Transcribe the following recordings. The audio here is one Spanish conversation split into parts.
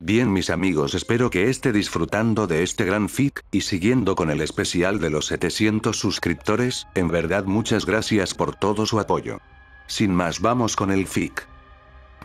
Bien mis amigos, espero que esté disfrutando de este gran fic, y siguiendo con el especial de los 700 suscriptores, en verdad muchas gracias por todo su apoyo. Sin más, vamos con el fic.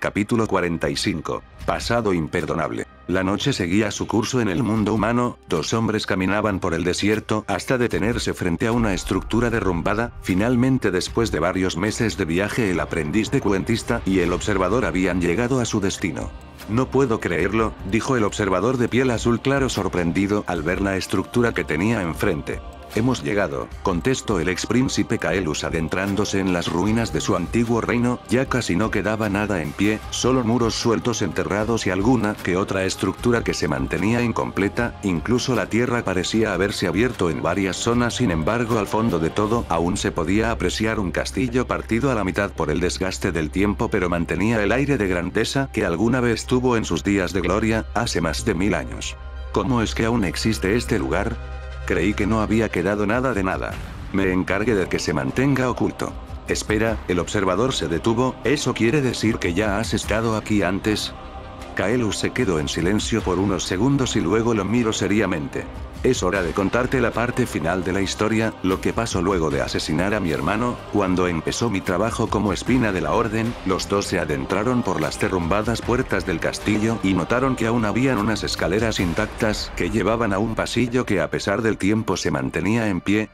Capítulo 45. Pasado imperdonable. La noche seguía su curso en el mundo humano, dos hombres caminaban por el desierto hasta detenerse frente a una estructura derrumbada. Finalmente, después de varios meses de viaje, el aprendiz de cuentista y el observador habían llegado a su destino. No puedo creerlo, dijo el observador de piel azul claro sorprendido al ver la estructura que tenía enfrente. Hemos llegado, contestó el ex príncipe Kaelus adentrándose en las ruinas de su antiguo reino. Ya casi no quedaba nada en pie, solo muros sueltos enterrados y alguna que otra estructura que se mantenía incompleta, incluso la tierra parecía haberse abierto en varias zonas. Sin embargo, al fondo de todo, aún se podía apreciar un castillo partido a la mitad por el desgaste del tiempo, pero mantenía el aire de grandeza que alguna vez tuvo en sus días de gloria, hace más de 1000 años. ¿Cómo es que aún existe este lugar? Creí que no había quedado nada de nada. Me encargué de que se mantenga oculto. Espera, el observador se detuvo. ¿Eso quiere decir que ya has estado aquí antes? Kaelus se quedó en silencio por unos segundos y luego lo miró seriamente. Es hora de contarte la parte final de la historia, lo que pasó luego de asesinar a mi hermano. Cuando empezó mi trabajo como espina de la orden, los dos se adentraron por las derrumbadas puertas del castillo y notaron que aún habían unas escaleras intactas que llevaban a un pasillo que a pesar del tiempo se mantenía en pie.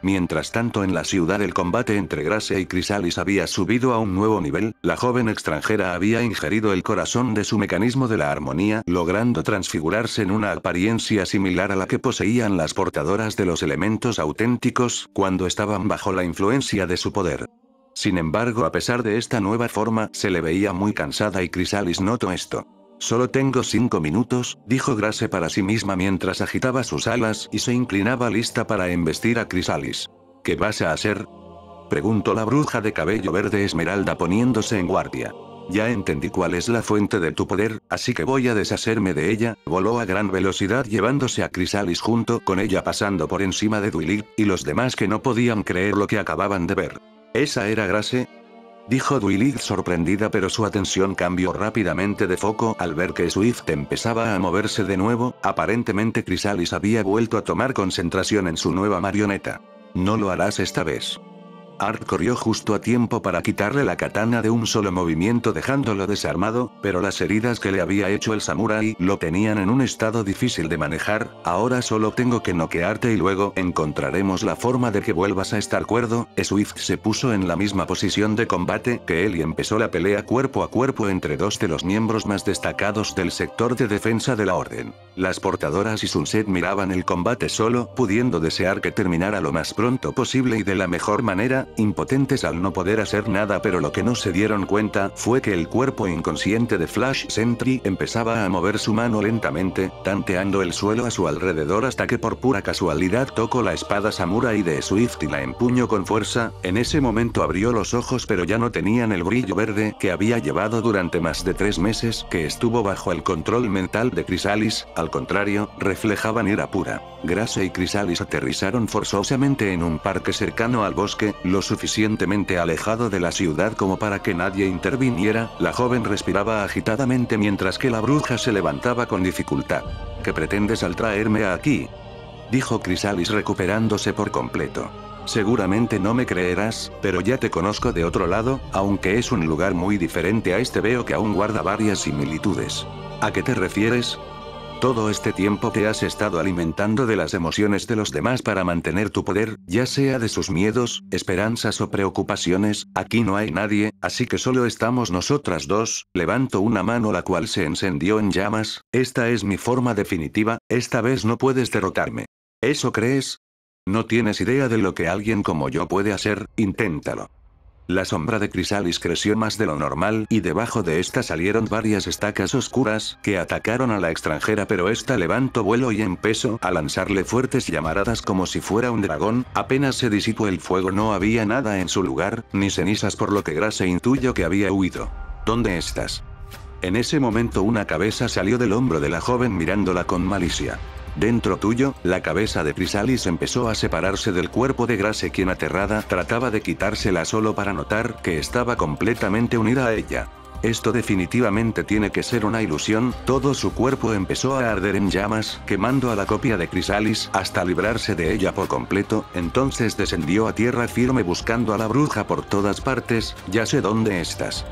Mientras tanto, en la ciudad el combate entre Grace y Chrysalis había subido a un nuevo nivel. La joven extranjera había ingerido el corazón de su mecanismo de la armonía, logrando transfigurarse en una apariencia similar a la que poseían las portadoras de los elementos auténticos cuando estaban bajo la influencia de su poder. Sin embargo, a pesar de esta nueva forma, se le veía muy cansada y Chrysalis notó esto. Solo tengo 5 minutos, dijo Grace para sí misma mientras agitaba sus alas y se inclinaba lista para embestir a Chrysalis. ¿Qué vas a hacer?, preguntó la bruja de cabello verde esmeralda poniéndose en guardia. Ya entendí cuál es la fuente de tu poder, así que voy a deshacerme de ella. Voló a gran velocidad llevándose a Chrysalis junto con ella, pasando por encima de Dwilit y los demás que no podían creer lo que acababan de ver. ¿Esa era Grace?, dijo Dwilit sorprendida, pero su atención cambió rápidamente de foco al ver que Swift empezaba a moverse de nuevo. Aparentemente Chrysalis había vuelto a tomar concentración en su nueva marioneta. No lo harás esta vez. Art corrió justo a tiempo para quitarle la katana de un solo movimiento dejándolo desarmado, pero las heridas que le había hecho el samurái lo tenían en un estado difícil de manejar. Ahora solo tengo que noquearte y luego encontraremos la forma de que vuelvas a estar cuerdo. Swift se puso en la misma posición de combate que él y empezó la pelea cuerpo a cuerpo entre dos de los miembros más destacados del sector de defensa de la orden. Las portadoras y Sunset miraban el combate solo pudiendo desear que terminara lo más pronto posible y de la mejor manera, impotentes al no poder hacer nada, pero lo que no se dieron cuenta fue que el cuerpo inconsciente de Flash Sentry empezaba a mover su mano lentamente, tanteando el suelo a su alrededor hasta que por pura casualidad tocó la espada samurái de Swift y la empuñó con fuerza. En ese momento abrió los ojos, pero ya no tenían el brillo verde que había llevado durante más de 3 meses que estuvo bajo el control mental de Chrysalis. Al contrario, reflejaban ira pura. Grace y Chrysalis aterrizaron forzosamente en un parque cercano al bosque, lo suficientemente alejado de la ciudad como para que nadie interviniera. La joven respiraba agitadamente mientras que la bruja se levantaba con dificultad. ¿Qué pretendes al traerme aquí?, dijo Chrysalis recuperándose por completo. Seguramente no me creerás, pero ya te conozco de otro lado, aunque es un lugar muy diferente a este. Veo que aún guarda varias similitudes. ¿A qué te refieres? Todo este tiempo te has estado alimentando de las emociones de los demás para mantener tu poder, ya sea de sus miedos, esperanzas o preocupaciones. Aquí no hay nadie, así que solo estamos nosotras dos. Levantó una mano la cual se encendió en llamas. Esta es mi forma definitiva, esta vez no puedes derrotarme. ¿Eso crees? No tienes idea de lo que alguien como yo puede hacer, inténtalo. La sombra de Chrysalis creció más de lo normal y debajo de esta salieron varias estacas oscuras que atacaron a la extranjera, pero esta levantó vuelo y empezó a lanzarle fuertes llamaradas como si fuera un dragón. Apenas se disipó el fuego no había nada en su lugar, ni cenizas, por lo que Grace intuyó que había huido. ¿Dónde estás? En ese momento una cabeza salió del hombro de la joven mirándola con malicia. Dentro tuyo. La cabeza de Chrysalis empezó a separarse del cuerpo de Grace, quien aterrada trataba de quitársela solo para notar que estaba completamente unida a ella. Esto definitivamente tiene que ser una ilusión. Todo su cuerpo empezó a arder en llamas, quemando a la copia de Chrysalis hasta librarse de ella por completo. Entonces descendió a tierra firme buscando a la bruja por todas partes. Ya sé dónde estás.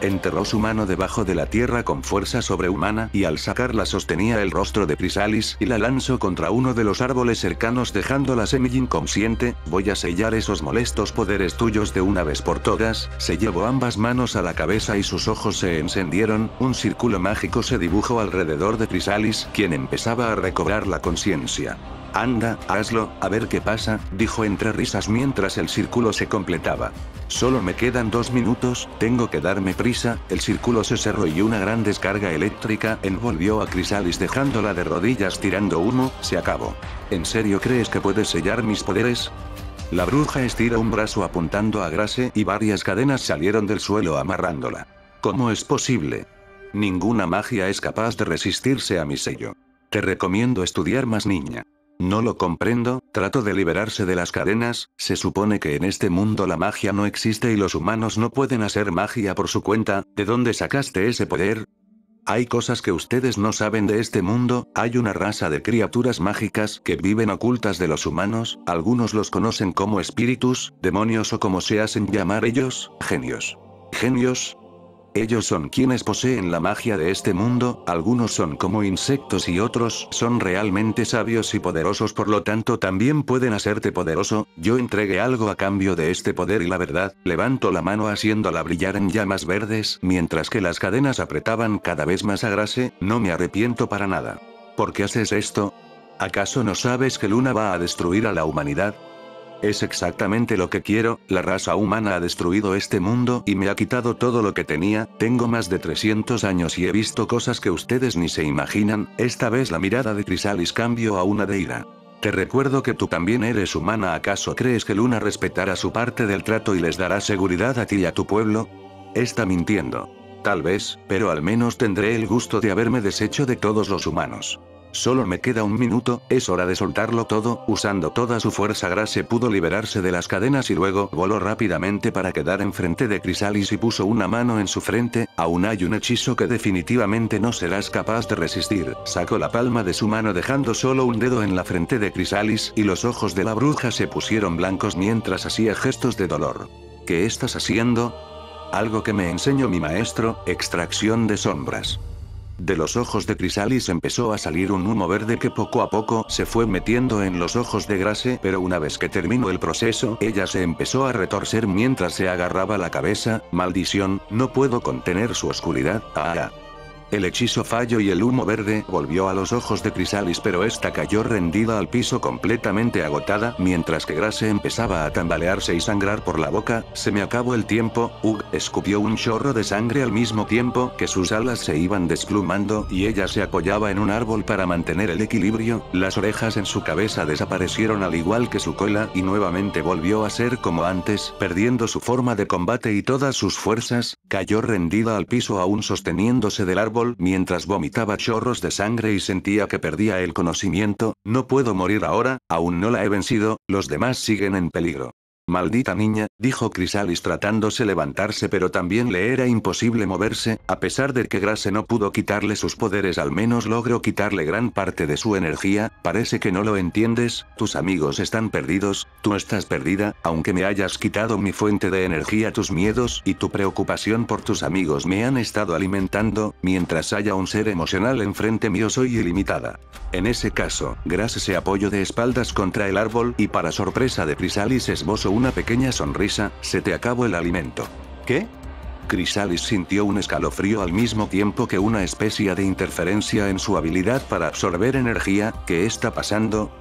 Enterró su mano debajo de la tierra con fuerza sobrehumana y al sacarla sostenía el rostro de Chrysalis y la lanzó contra uno de los árboles cercanos dejándola semi-inconsciente. Voy a sellar esos molestos poderes tuyos de una vez por todas. Se llevó ambas manos a la cabeza y sus ojos se encendieron. Un círculo mágico se dibujó alrededor de Chrysalis, quien empezaba a recobrar la conciencia. Anda, hazlo, a ver qué pasa, dijo entre risas mientras el círculo se completaba. Solo me quedan 2 minutos, tengo que darme prisa. El círculo se cerró y una gran descarga eléctrica envolvió a Chrysalis dejándola de rodillas tirando humo. Se acabó. ¿En serio crees que puedes sellar mis poderes? La bruja estiró un brazo apuntando a Grace y varias cadenas salieron del suelo amarrándola. ¿Cómo es posible? Ninguna magia es capaz de resistirse a mi sello. Te recomiendo estudiar más, niña. No lo comprendo, trato de liberarse de las cadenas. Se supone que en este mundo la magia no existe y los humanos no pueden hacer magia por su cuenta. ¿De dónde sacaste ese poder? Hay cosas que ustedes no saben de este mundo. Hay una raza de criaturas mágicas que viven ocultas de los humanos. Algunos los conocen como espíritus, demonios o como se hacen llamar ellos, genios. ¿Genios? Ellos son quienes poseen la magia de este mundo. Algunos son como insectos y otros son realmente sabios y poderosos, por lo tanto también pueden hacerte poderoso. Yo entregué algo a cambio de este poder y la verdad, levanto la mano haciéndola brillar en llamas verdes, mientras que las cadenas apretaban cada vez más a Grace. No me arrepiento para nada. ¿Por qué haces esto? ¿Acaso no sabes que Luna va a destruir a la humanidad? Es exactamente lo que quiero. La raza humana ha destruido este mundo y me ha quitado todo lo que tenía. Tengo más de 300 años y he visto cosas que ustedes ni se imaginan. Esta vez la mirada de Chrysalis cambió a una de ira. Te recuerdo que tú también eres humana. ¿Acaso crees que Luna respetará su parte del trato y les dará seguridad a ti y a tu pueblo? Está mintiendo. Tal vez, pero al menos tendré el gusto de haberme deshecho de todos los humanos. Solo me queda 1 minuto, es hora de soltarlo todo. Usando toda su fuerza, Grace pudo liberarse de las cadenas y luego voló rápidamente para quedar enfrente de Chrysalis y puso una mano en su frente. Aún hay un hechizo que definitivamente no serás capaz de resistir. Sacó la palma de su mano dejando solo un dedo en la frente de Chrysalis y los ojos de la bruja se pusieron blancos mientras hacía gestos de dolor. ¿Qué estás haciendo? Algo que me enseñó mi maestro, extracción de sombras. De los ojos de Chrysalis empezó a salir un humo verde que poco a poco se fue metiendo en los ojos de Grace, pero una vez que terminó el proceso, ella se empezó a retorcer mientras se agarraba la cabeza. Maldición, no puedo contener su oscuridad. El hechizo falló y el humo verde volvió a los ojos de Chrysalis, pero esta cayó rendida al piso completamente agotada, mientras que Grace empezaba a tambalearse y sangrar por la boca. Se me acabó el tiempo. Escupió un chorro de sangre al mismo tiempo que sus alas se iban desplumando y ella se apoyaba en un árbol para mantener el equilibrio. Las orejas en su cabeza desaparecieron al igual que su cola y nuevamente volvió a ser como antes, perdiendo su forma de combate y todas sus fuerzas. Cayó rendida al piso aún sosteniéndose del árbol mientras vomitaba chorros de sangre y sentía que perdía el conocimiento. No puedo morir ahora, aún no la he vencido, los demás siguen en peligro. Maldita niña, dijo Chrysalis tratándose levantarse, pero también le era imposible moverse. A pesar de que Grace no pudo quitarle sus poderes, al menos logró quitarle gran parte de su energía. Parece que no lo entiendes, tus amigos están perdidos, tú estás perdida, aunque me hayas quitado mi fuente de energía, tus miedos y tu preocupación por tus amigos me han estado alimentando. Mientras haya un ser emocional enfrente mío soy ilimitada. En ese caso, Grace se apoyó de espaldas contra el árbol y para sorpresa de Chrysalis esbozó una pequeña sonrisa. Se te acabó el alimento. ¿Qué? Chrysalis sintió un escalofrío al mismo tiempo que una especie de interferencia en su habilidad para absorber energía. ¿Qué está pasando?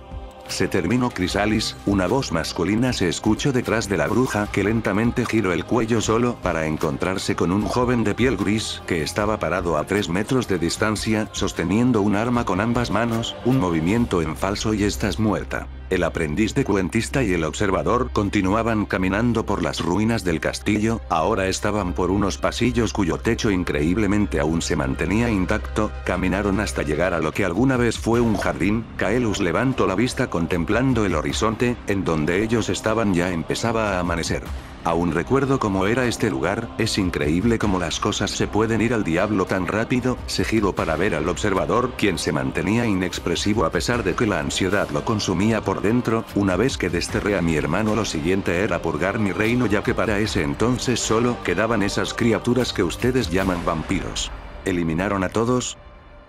Se terminó Chrysalis, una voz masculina se escuchó detrás de la bruja que lentamente giró el cuello solo para encontrarse con un joven de piel gris que estaba parado a 3 metros de distancia sosteniendo un arma con ambas manos, un movimiento en falso y estás muerta. El aprendiz de cuentista y el observador continuaban caminando por las ruinas del castillo. Ahora estaban por unos pasillos cuyo techo increíblemente aún se mantenía intacto. Caminaron hasta llegar a lo que alguna vez fue un jardín. Kaelus levantó la vista contemplando el horizonte. En donde ellos estaban ya empezaba a amanecer. Aún recuerdo cómo era este lugar, es increíble cómo las cosas se pueden ir al diablo tan rápido. Se giró para ver al observador, quien se mantenía inexpresivo a pesar de que la ansiedad lo consumía por dentro. Una vez que desterré a mi hermano, lo siguiente era purgar mi reino, ya que para ese entonces solo quedaban esas criaturas que ustedes llaman vampiros. ¿Eliminaron a todos?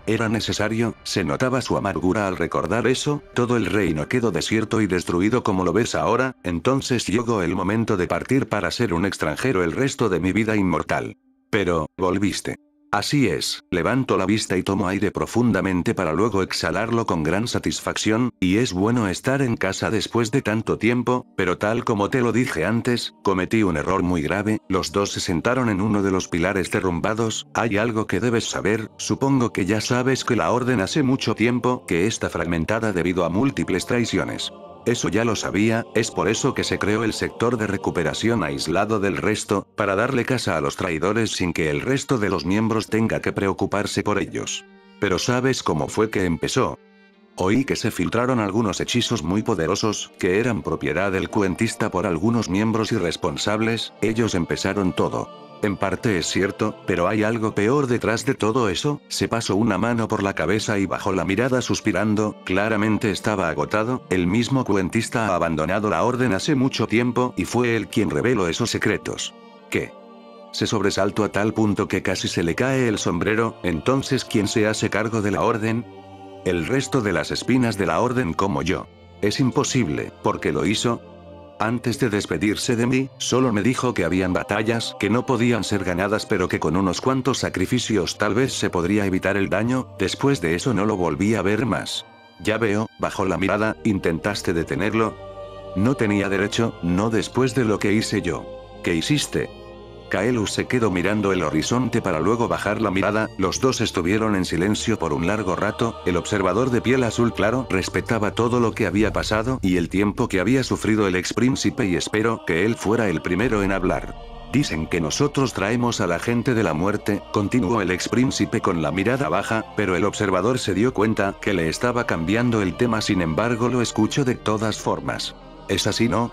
¿Era necesario? Se notaba su amargura al recordar eso. Todo el reino quedó desierto y destruido como lo ves ahora. Entonces llegó el momento de partir para ser un extranjero el resto de mi vida inmortal. Pero, volviste. Así es, levanto la vista y tomo aire profundamente para luego exhalarlo con gran satisfacción, y es bueno estar en casa después de tanto tiempo, pero tal como te lo dije antes, cometí un error muy grave. Los dos se sentaron en uno de los pilares derrumbados. Hay algo que debes saber, supongo que ya sabes que la orden hace mucho tiempo que está fragmentada debido a múltiples traiciones. Eso ya lo sabía, es por eso que se creó el sector de recuperación aislado del resto, para darle casa a los traidores sin que el resto de los miembros tenga que preocuparse por ellos. Pero ¿sabes cómo fue que empezó? Oí que se filtraron algunos hechizos muy poderosos, que eran propiedad del cuentista por algunos miembros irresponsables. Ellos empezaron todo. En parte es cierto, pero hay algo peor detrás de todo eso. Se pasó una mano por la cabeza y bajó la mirada suspirando. Claramente estaba agotado. El mismo cuentista ha abandonado la orden hace mucho tiempo, y fue él quien reveló esos secretos. ¿Qué? Se sobresaltó a tal punto que casi se le cae el sombrero. Entonces, ¿quién se hace cargo de la orden? El resto de las espinas de la orden como yo. Es imposible, porque lo hizo. Antes de despedirse de mí, solo me dijo que habían batallas que no podían ser ganadas, pero que con unos cuantos sacrificios tal vez se podría evitar el daño. Después de eso no lo volví a ver más. Ya veo, bajó la mirada. ¿Intentaste detenerlo? No tenía derecho, no después de lo que hice yo. ¿Qué hiciste? Kaelus se quedó mirando el horizonte para luego bajar la mirada. Los dos estuvieron en silencio por un largo rato. El observador de piel azul claro respetaba todo lo que había pasado y el tiempo que había sufrido el ex príncipe, y espero que él fuera el primero en hablar. Dicen que nosotros traemos a la gente de la muerte, continuó el ex príncipe con la mirada baja, pero el observador se dio cuenta que le estaba cambiando el tema. Sin embargo, lo escucho de todas formas. ¿Es así, no?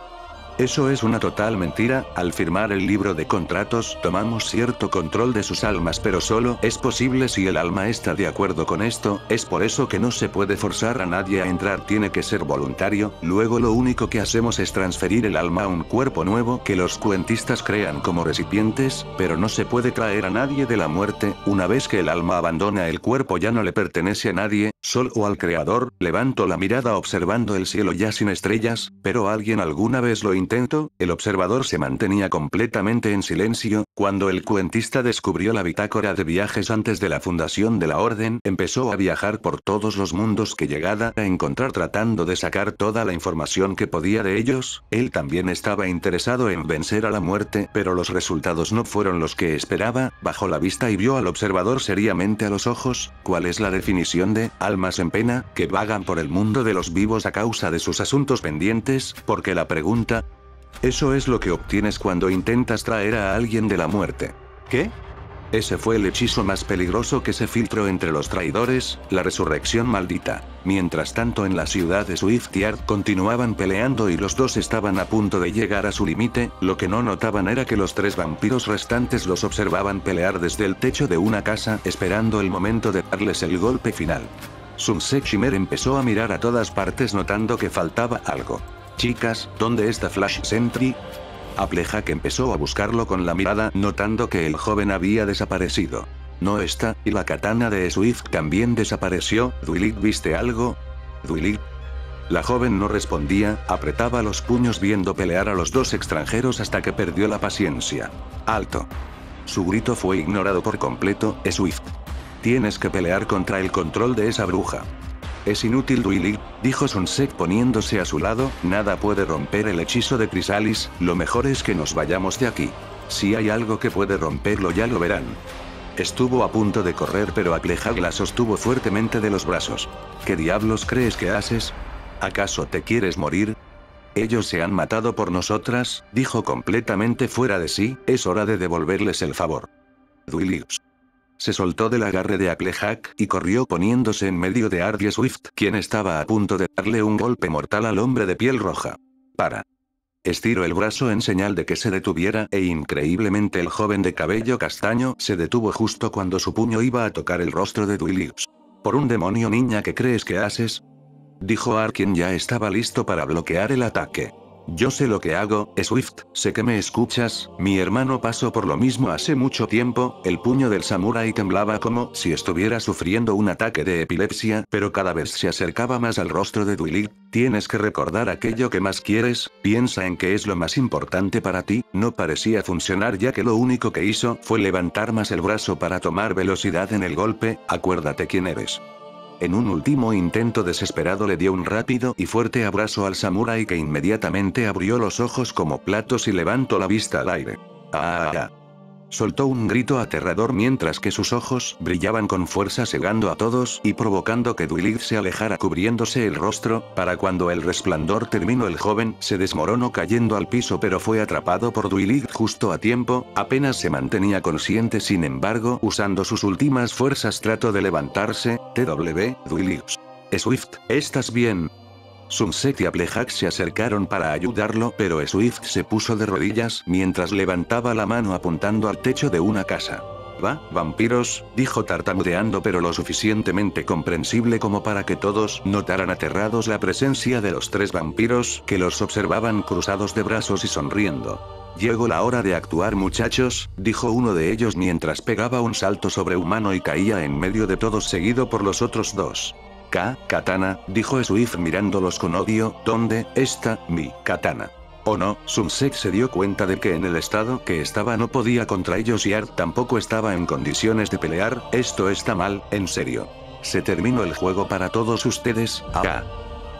Eso es una total mentira. Al firmar el libro de contratos, tomamos cierto control de sus almas, pero solo es posible si el alma está de acuerdo con esto. Es por eso que no se puede forzar a nadie a entrar, tiene que ser voluntario. Luego lo único que hacemos es transferir el alma a un cuerpo nuevo que los cuentistas crean como recipientes, pero no se puede traer a nadie de la muerte. Una vez que el alma abandona el cuerpo ya no le pertenece a nadie, solo al creador. Levanto la mirada observando el cielo ya sin estrellas. ¿Pero alguien alguna vez lo intentó? El observador se mantenía completamente en silencio. Cuando el cuentista descubrió la bitácora de viajes antes de la fundación de la orden, empezó a viajar por todos los mundos que llegara a encontrar, tratando de sacar toda la información que podía de ellos. Él también estaba interesado en vencer a la muerte, pero los resultados no fueron los que esperaba. Bajó la vista y vio al observador seriamente a los ojos. ¿Cuál es la definición de almas en pena, que vagan por el mundo de los vivos a causa de sus asuntos pendientes? Porque la pregunta... Eso es lo que obtienes cuando intentas traer a alguien de la muerte. ¿Qué? Ese fue el hechizo más peligroso que se filtró entre los traidores, la resurrección maldita. Mientras tanto, en la ciudad de Swiftyard continuaban peleando y los dos estaban a punto de llegar a su límite. Lo que no notaban era que los tres vampiros restantes los observaban pelear desde el techo de una casa, esperando el momento de darles el golpe final. Sunset Shimmer empezó a mirar a todas partes notando que faltaba algo. Chicas, ¿dónde está Flash Sentry? Applejack empezó a buscarlo con la mirada, notando que el joven había desaparecido. No está, y la katana de Swift también desapareció. ¿Dwilit, viste algo? ¿Dwilit? La joven no respondía, apretaba los puños viendo pelear a los dos extranjeros hasta que perdió la paciencia. ¡Alto! Su grito fue ignorado por completo. Swift. Tienes que pelear contra el control de esa bruja. Es inútil, Dwilit, dijo Sunset poniéndose a su lado. Nada puede romper el hechizo de Chrysalis. Lo mejor es que nos vayamos de aquí. Si hay algo que puede romperlo ya lo verán. Estuvo a punto de correr, pero Applejack la sostuvo fuertemente de los brazos. ¿Qué diablos crees que haces? ¿Acaso te quieres morir? Ellos se han matado por nosotras, dijo completamente fuera de sí. Es hora de devolverles el favor. Dwilit se soltó del agarre de Applejack y corrió poniéndose en medio de Ardie Swift, quien estaba a punto de darle un golpe mortal al hombre de piel roja. Para. Estiró el brazo en señal de que se detuviera e increíblemente el joven de cabello castaño se detuvo justo cuando su puño iba a tocar el rostro de Twilight. «¿Por un demonio, niña, qué crees que haces?», dijo Ar, quien ya estaba listo para bloquear el ataque. «Yo sé lo que hago, Swift, sé que me escuchas, mi hermano pasó por lo mismo hace mucho tiempo». El puño del samurái temblaba como si estuviera sufriendo un ataque de epilepsia, pero cada vez se acercaba más al rostro de Twilight. «Tienes que recordar aquello que más quieres, piensa en qué es lo más importante para ti». No parecía funcionar, ya que lo único que hizo fue levantar más el brazo para tomar velocidad en el golpe. «Acuérdate quién eres». En un último intento desesperado le dio un rápido y fuerte abrazo al samurái, que inmediatamente abrió los ojos como platos y levantó la vista al aire. ¡Ah! Soltó un grito aterrador mientras que sus ojos brillaban con fuerza, cegando a todos y provocando que Twilight se alejara cubriéndose el rostro. Para cuando el resplandor terminó, el joven se desmoronó cayendo al piso, pero fue atrapado por Twilight justo a tiempo. Apenas se mantenía consciente, sin embargo, usando sus últimas fuerzas trató de levantarse. Twilight. «Swift, ¿estás bien?». Sunset y Applejack se acercaron para ayudarlo, pero Swift se puso de rodillas mientras levantaba la mano apuntando al techo de una casa. «¿Va, vampiros?», dijo tartamudeando, pero lo suficientemente comprensible como para que todos notaran aterrados la presencia de los 3 vampiros, que los observaban cruzados de brazos y sonriendo. «Llegó la hora de actuar, muchachos», dijo uno de ellos mientras pegaba un salto sobrehumano y caía en medio de todos, seguido por los otros 2. «Katana», dijo Swift mirándolos con odio. «¿Dónde está mi katana?». «Oh no», Sunset se dio cuenta de que en el estado que estaba no podía contra ellos y Art tampoco estaba en condiciones de pelear. «Esto está mal, en serio. Se terminó el juego para todos ustedes».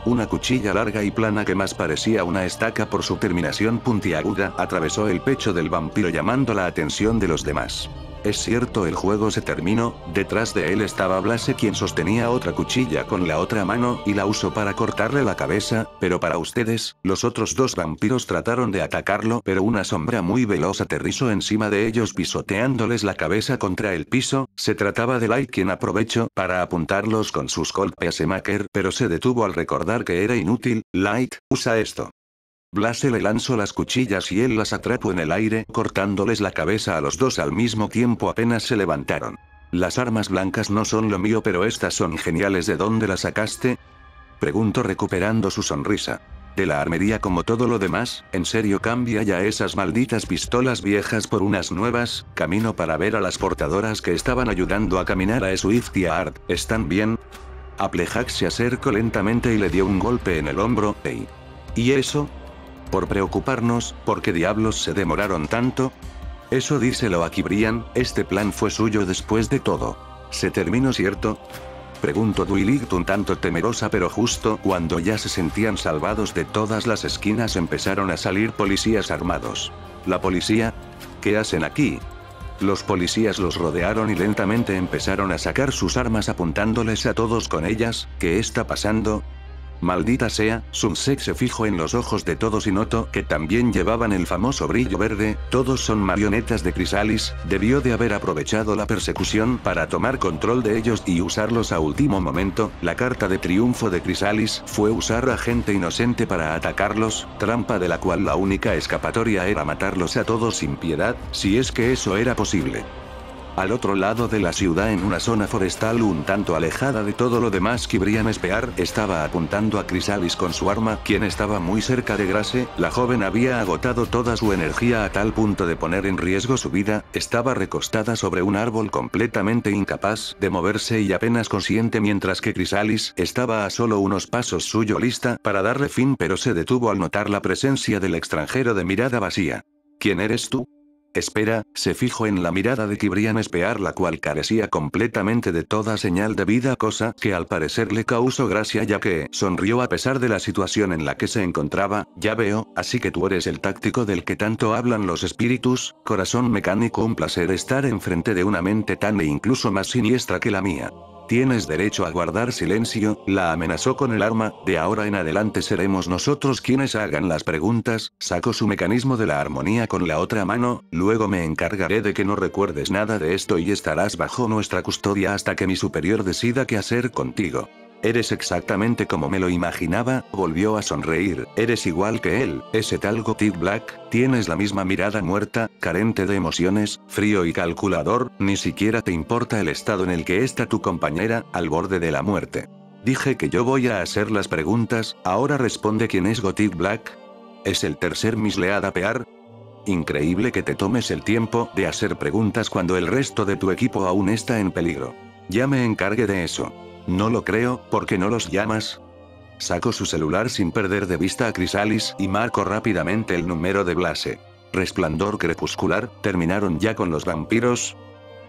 Una cuchilla larga y plana que más parecía una estaca por su terminación puntiaguda atravesó el pecho del vampiro, llamando la atención de los demás. Es cierto, el juego se terminó. Detrás de él estaba Blaze, quien sostenía otra cuchilla con la otra mano y la usó para cortarle la cabeza. Pero para ustedes, los otros 2 vampiros trataron de atacarlo, pero una sombra muy veloz aterrizó encima de ellos, pisoteándoles la cabeza contra el piso. Se trataba de Light, quien aprovechó para apuntarlos con sus golpes Smacker, pero se detuvo al recordar que era inútil. «Light, usa esto». Blaze le lanzó las cuchillas y él las atrapó en el aire, cortándoles la cabeza a los 2 al mismo tiempo apenas se levantaron. «Las armas blancas no son lo mío, pero estas son geniales. ¿De dónde las sacaste?», preguntó recuperando su sonrisa. «De la armería, como todo lo demás. En serio, cambia ya esas malditas pistolas viejas por unas nuevas». Camino para ver a las portadoras que estaban ayudando a caminar a Swift y a Art. «¿Están bien?». Applejack se acercó lentamente y le dio un golpe en el hombro. «Hey. ¿Y eso?». «Por preocuparnos, ¿por qué diablos se demoraron tanto?». «Eso díselo a Kibrian, este plan fue suyo después de todo». «¿Se terminó, cierto?», preguntó Twilight un tanto temerosa, pero justo cuando ya se sentían salvados de todas las esquinas empezaron a salir policías armados. «¿La policía? ¿Qué hacen aquí?». Los policías los rodearon y lentamente empezaron a sacar sus armas apuntándoles a todos con ellas. «¿Qué está pasando?». «Maldita sea», Sunset se fijó en los ojos de todos y notó que también llevaban el famoso brillo verde. «Todos son marionetas de Chrysalis, debió de haber aprovechado la persecución para tomar control de ellos y usarlos a último momento». La carta de triunfo de Chrysalis fue usar a gente inocente para atacarlos, trampa de la cual la única escapatoria era matarlos a todos sin piedad, si es que eso era posible. Al otro lado de la ciudad, en una zona forestal un tanto alejada de todo lo demás, Kibrian Spear estaba apuntando a Chrysalis con su arma, quien estaba muy cerca de Grace. La joven había agotado toda su energía a tal punto de poner en riesgo su vida. Estaba recostada sobre un árbol completamente incapaz de moverse y apenas consciente, mientras que Chrysalis estaba a solo unos pasos suyo, lista para darle fin, pero se detuvo al notar la presencia del extranjero de mirada vacía. «¿Quién eres tú?». «Espera», se fijó en la mirada de Kibrian Spear, la cual carecía completamente de toda señal de vida, cosa que al parecer le causó gracia, ya que sonrió a pesar de la situación en la que se encontraba. «Ya veo, así que tú eres el táctico del que tanto hablan los espíritus. Corazón mecánico, un placer estar enfrente de una mente tan e incluso más siniestra que la mía. Tienes derecho a guardar silencio», la amenazó con el arma. «De ahora en adelante seremos nosotros quienes hagan las preguntas». Sacó su mecanismo de la armonía con la otra mano. «Luego me encargaré de que no recuerdes nada de esto y estarás bajo nuestra custodia hasta que mi superior decida qué hacer contigo». Eres exactamente como me lo imaginaba, volvió a sonreír, eres igual que él, ese tal Gothic Black, tienes la misma mirada muerta, carente de emociones, frío y calculador, ni siquiera te importa el estado en el que está tu compañera, al borde de la muerte. Dije que yo voy a hacer las preguntas, ahora responde quién es Gothic Black. ¿Es el tercer Miss Leada-Pear? Increíble que te tomes el tiempo de hacer preguntas cuando el resto de tu equipo aún está en peligro. Ya me encargué de eso. No lo creo, ¿por qué no los llamas? Sacó su celular sin perder de vista a Chrysalis y marcó rápidamente el número de Blaze. Resplandor crepuscular, ¿terminaron ya con los vampiros?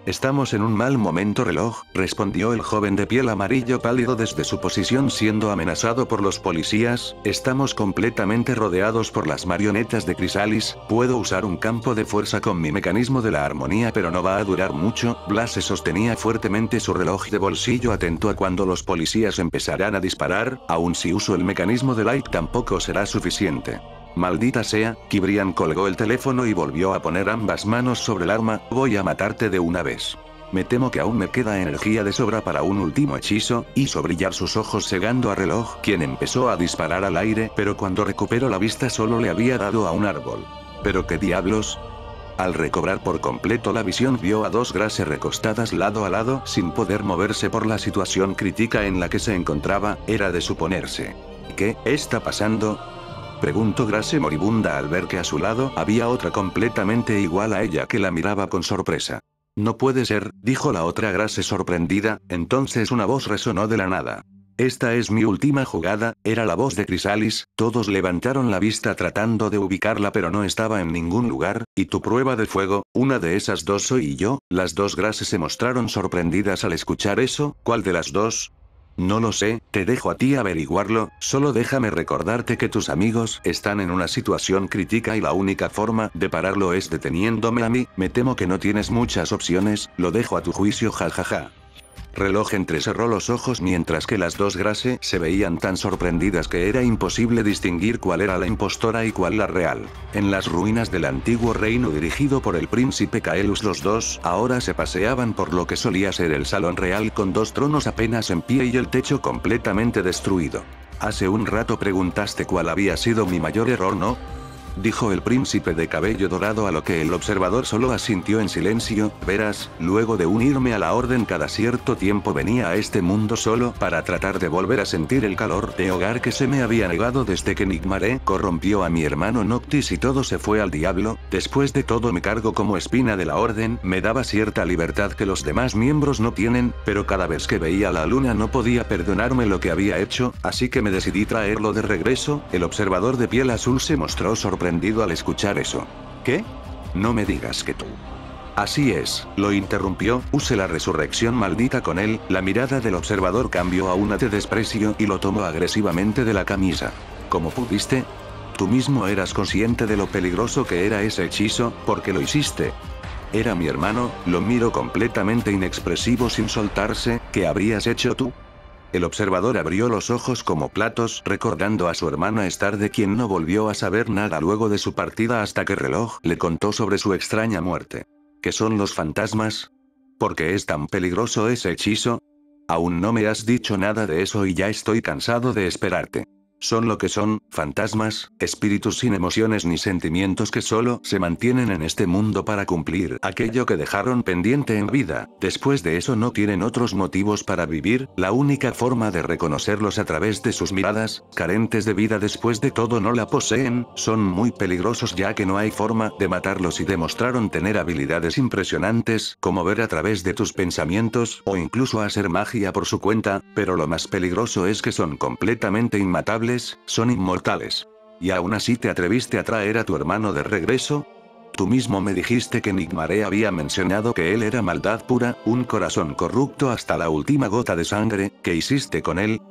Estamos en un mal momento reloj, respondió el joven de piel amarillo pálido desde su posición siendo amenazado por los policías, estamos completamente rodeados por las marionetas de Chrysalis, puedo usar un campo de fuerza con mi mecanismo de la armonía pero no va a durar mucho, Blaze sostenía fuertemente su reloj de bolsillo atento a cuando los policías empezarán a disparar, aun si uso el mecanismo de Light tampoco será suficiente. Maldita sea, Kibrian colgó el teléfono y volvió a poner ambas manos sobre el arma, voy a matarte de una vez. Me temo que aún me queda energía de sobra para un último hechizo, hizo brillar sus ojos cegando a Reloj, quien empezó a disparar al aire, pero cuando recuperó la vista solo le había dado a un árbol. ¿Pero qué diablos? Al recobrar por completo la visión vio a dos Grace recostadas lado a lado sin poder moverse por la situación crítica en la que se encontraba, era de suponerse. ¿Qué está pasando? Preguntó Grace moribunda al ver que a su lado había otra completamente igual a ella que la miraba con sorpresa. No puede ser, dijo la otra Grace sorprendida, entonces una voz resonó de la nada. Esta es mi última jugada, era la voz de Chrysalis, todos levantaron la vista tratando de ubicarla pero no estaba en ningún lugar, y tu prueba de fuego, una de esas dos soy yo, las dos Grace se mostraron sorprendidas al escuchar eso, ¿cuál de las dos? No lo sé, te dejo a ti averiguarlo, solo déjame recordarte que tus amigos están en una situación crítica y la única forma de pararlo es deteniéndome a mí, me temo que no tienes muchas opciones, lo dejo a tu juicio jajaja. Reloj entrecerró los ojos mientras que las dos Grace se veían tan sorprendidas que era imposible distinguir cuál era la impostora y cuál la real. En las ruinas del antiguo reino dirigido por el príncipe Kaelus los dos ahora se paseaban por lo que solía ser el salón real con dos tronos apenas en pie y el techo completamente destruido. Hace un rato preguntaste cuál había sido mi mayor error, ¿no? Dijo el príncipe de cabello dorado a lo que el observador solo asintió en silencio, verás, luego de unirme a la orden cada cierto tiempo venía a este mundo solo para tratar de volver a sentir el calor de hogar que se me había negado desde que Nigmaré corrompió a mi hermano Noctis y todo se fue al diablo, después de todo mi cargo como espina de la orden me daba cierta libertad que los demás miembros no tienen, pero cada vez que veía la luna no podía perdonarme lo que había hecho, así que me decidí traerlo de regreso, el observador de piel azul se mostró sorprendido al escuchar eso. ¿Qué? No me digas que tú. Así es, lo interrumpió, use la resurrección maldita con él, la mirada del observador cambió a una de desprecio y lo tomó agresivamente de la camisa. ¿Cómo pudiste? Tú mismo eras consciente de lo peligroso que era ese hechizo, porque lo hiciste. Era mi hermano, lo miro completamente inexpresivo sin soltarse, ¿qué habrías hecho tú? El observador abrió los ojos como platos recordando a su hermana Star de quien no volvió a saber nada luego de su partida hasta que Reloj le contó sobre su extraña muerte. ¿Qué son los fantasmas? ¿Por qué es tan peligroso ese hechizo? Aún no me has dicho nada de eso y ya estoy cansado de esperarte. Son lo que son, fantasmas, espíritus sin emociones ni sentimientos que solo se mantienen en este mundo para cumplir aquello que dejaron pendiente en vida, después de eso no tienen otros motivos para vivir, la única forma de reconocerlos a través de sus miradas, carentes de vida después de todo no la poseen, son muy peligrosos ya que no hay forma de matarlos y demostraron tener habilidades impresionantes, como ver a través de tus pensamientos o incluso hacer magia por su cuenta, pero lo más peligroso es que son completamente inmatables, son inmortales. ¿Y aún así te atreviste a traer a tu hermano de regreso? Tú mismo me dijiste que Nigmaré había mencionado que él era maldad pura, un corazón corrupto hasta la última gota de sangre, ¿qué hiciste con él?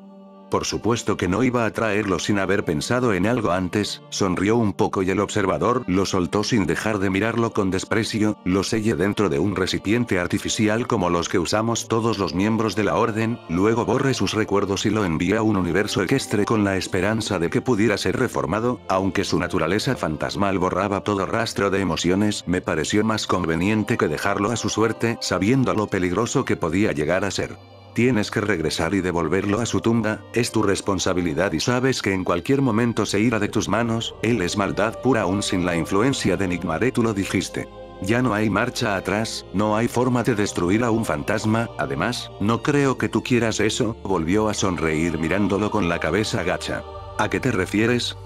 Por supuesto que no iba a traerlo sin haber pensado en algo antes, sonrió un poco y el observador lo soltó sin dejar de mirarlo con desprecio, lo sellé dentro de un recipiente artificial como los que usamos todos los miembros de la orden, luego borré sus recuerdos y lo envié a un universo equestre con la esperanza de que pudiera ser reformado, aunque su naturaleza fantasmal borraba todo rastro de emociones, me pareció más conveniente que dejarlo a su suerte, sabiendo lo peligroso que podía llegar a ser. Tienes que regresar y devolverlo a su tumba, es tu responsabilidad y sabes que en cualquier momento se irá de tus manos, él es maldad pura aún sin la influencia de Nightmare, tú lo dijiste. Ya no hay marcha atrás, no hay forma de destruir a un fantasma, además, no creo que tú quieras eso, volvió a sonreír mirándolo con la cabeza gacha. ¿A qué te refieres?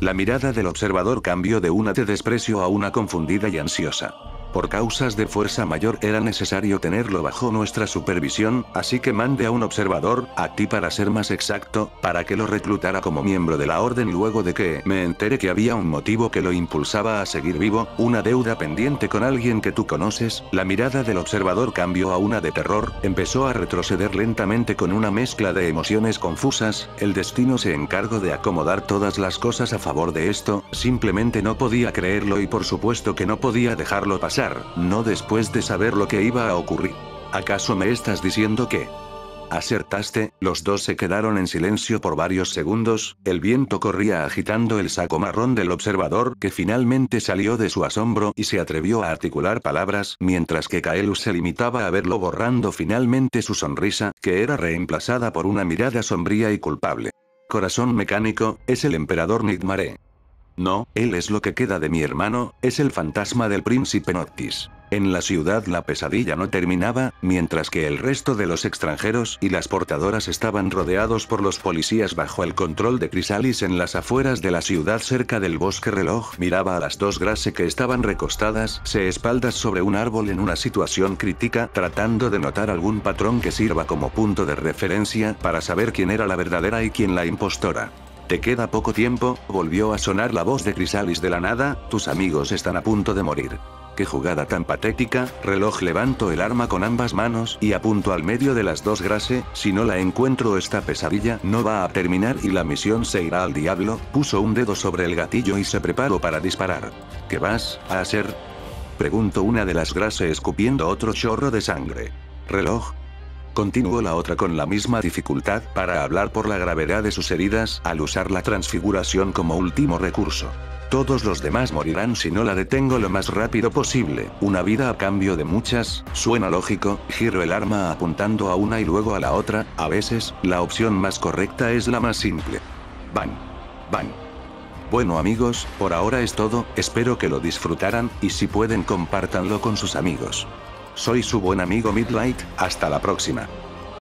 La mirada del observador cambió de una de desprecio a una confundida y ansiosa. Por causas de fuerza mayor era necesario tenerlo bajo nuestra supervisión, así que mandé a un observador, a ti para ser más exacto, para que lo reclutara como miembro de la orden luego de que me enteré que había un motivo que lo impulsaba a seguir vivo, una deuda pendiente con alguien que tú conoces. La mirada del observador cambió a una de terror, empezó a retroceder lentamente con una mezcla de emociones confusas, el destino se encargó de acomodar todas las cosas a favor de esto, simplemente no podía creerlo y por supuesto que no podía dejarlo pasar. No después de saber lo que iba a ocurrir. ¿Acaso me estás diciendo que? Acertaste, los dos se quedaron en silencio por varios segundos, el viento corría agitando el saco marrón del observador que finalmente salió de su asombro y se atrevió a articular palabras mientras que Kaelus se limitaba a verlo borrando finalmente su sonrisa, que era reemplazada por una mirada sombría y culpable. Corazón mecánico, es el emperador Nightmare. No, él es lo que queda de mi hermano, es el fantasma del príncipe Noctis. En la ciudad la pesadilla no terminaba, mientras que el resto de los extranjeros y las portadoras estaban rodeados por los policías bajo el control de Chrysalis en las afueras de la ciudad cerca del bosque. Reloj miraba a las dos Grace que estaban recostadas, espaldas sobre un árbol en una situación crítica, tratando de notar algún patrón que sirva como punto de referencia para saber quién era la verdadera y quién la impostora. Te queda poco tiempo, volvió a sonar la voz de Chrysalis de la nada, tus amigos están a punto de morir. Qué jugada tan patética, Reloj levantó el arma con ambas manos y apuntó al medio de las dos Grace, si no la encuentro esta pesadilla no va a terminar y la misión se irá al diablo, puso un dedo sobre el gatillo y se preparó para disparar. ¿Qué vas a hacer? Preguntó una de las Grace escupiendo otro chorro de sangre. Reloj. Continuó la otra con la misma dificultad para hablar por la gravedad de sus heridas al usar la transfiguración como último recurso. Todos los demás morirán si no la detengo lo más rápido posible, una vida a cambio de muchas, suena lógico, giro el arma apuntando a una y luego a la otra, a veces, la opción más correcta es la más simple. Van. Van. Bueno amigos, por ahora es todo, espero que lo disfrutaran, y si pueden compártanlo con sus amigos. Soy su buen amigo Midlight, hasta la próxima.